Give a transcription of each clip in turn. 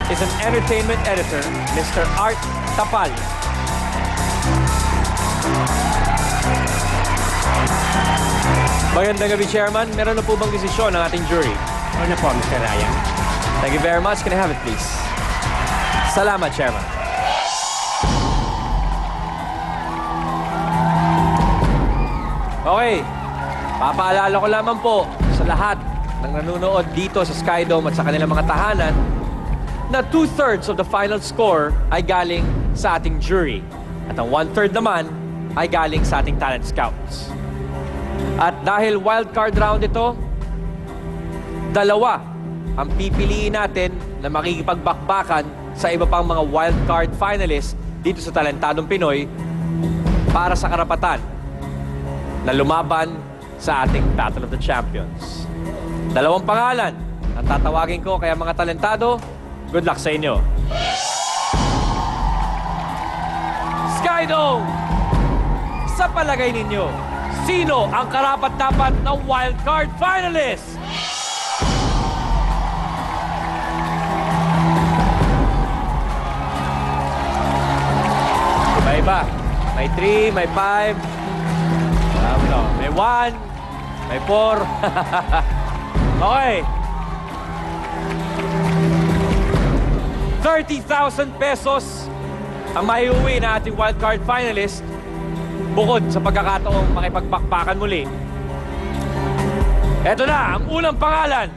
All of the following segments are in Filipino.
is an entertainment editor, Mr. Art Tapal. Magandang gabi, Chairman. Meron na po bang desisyon ng ating jury? Ano po, Mr. Ryan? Thank you very much. Can I have it, please? Salamat, Chairman. Okay. Papaalala ko lamang po sa lahat ng nanonood dito sa Skydome at sa kanilang mga tahanan na 2/3 of the final score ay galing sa ating jury. At ang 1/3 naman ay galing sa ating talent scouts. At dahil wildcard round ito, dalawa ang pipiliin natin na makikipagbakbakan sa iba pang mga wildcard finalists dito sa Talentadong Pinoy para sa karapatan na lumaban sa ating Battle of the Champions. Dalawang pangalan ang tatawagin ko, kaya mga talentado, good luck sa inyo. Skydome! Sa palagay ninyo, sino ang karapat-dapat na wildcard finalist? Iba-iba. May 3, may 5. May 1, may 4. Okay. 30,000 pesos ang maiuwi na ating wildcard finalist bukod sa pagkakataong makipagbakbakan muli. Eto na, ang unang pangalan.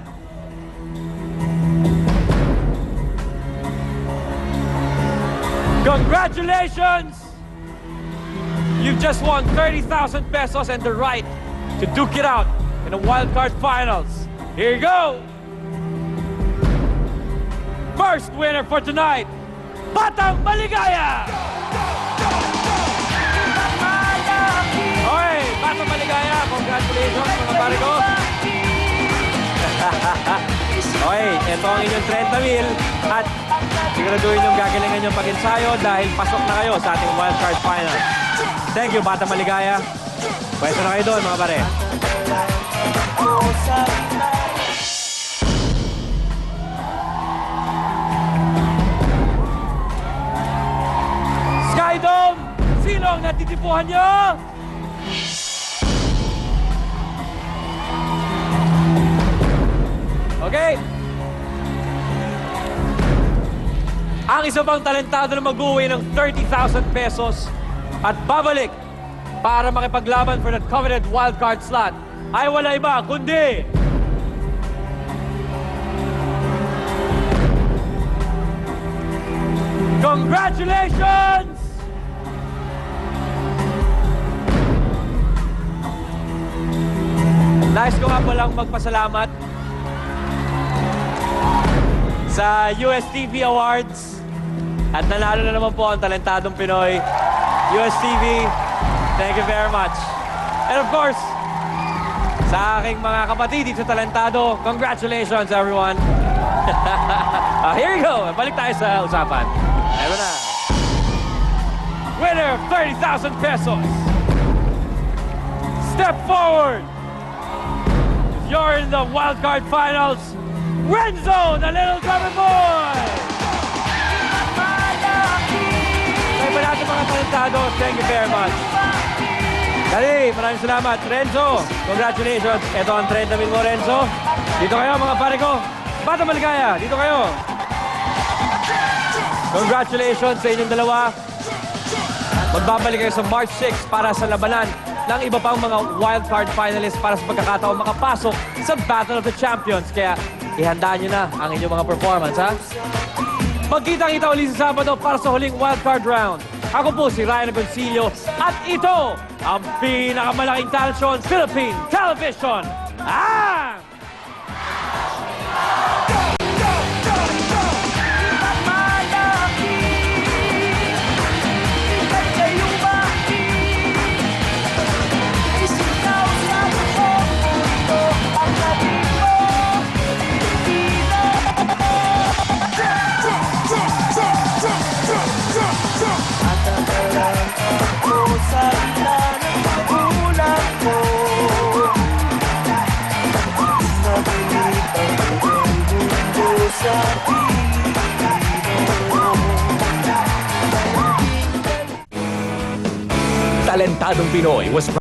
Congratulations! You've just won 30,000 pesos and the right to duke it out in the wildcard finals. Here you go! First winner for tonight, Batang Maligaya! Okay, Batang Maligaya, congratulations mga pare ko. Okay, ito ang inyong 30,000 at siguraduhin yung gagalingan yung pag-ensayo dahil pasok na kayo sa ating wildcard final. Thank you, Batang Maligaya. Pwesto na kayo doon, mga pare. Skydome! Sino ang natitipuhan nyo? Okay. Ang isa pang talentado na mag-uwi ng 30,000 pesos at babalik para makipaglaban for that coveted wildcard slot ay wala iba kundi congratulations! Nais ko nga palang magpasalamat sa USTV Awards at nanalo na naman po ang Talentadong Pinoy. USTV, thank you very much. And of course, sa aking mga kapatid dito sa Talentado, congratulations everyone. Here you go. Balik tayo sa usapan. Eto na. Winner of 30,000 pesos. Step forward. You're in the wildcard finals. Renzo, the little drummer boy. Sa iba natin mga talentado, thank you very much. Dali, maraming salamat. Renzo, congratulations. Ito ang 30,000 mo, Renzo. Dito kayo, mga pare ko. Batang Maligaya, dito kayo. Congratulations sa inyong dalawa. Magbabalik kayo sa March 6 para sa labanan ng iba pang mga wildcard finalists para sa pagkakataong makapasok sa Battle of the Champions. Kaya ihandaan nyo na ang inyong mga performance, ha? Magkita-kita ulit sa Sabado para sa huling wildcard round. Ako po si Ryan Agoncillo at ito ang pinakamalaking talent show on Philippine Television. talentadong Pinoy was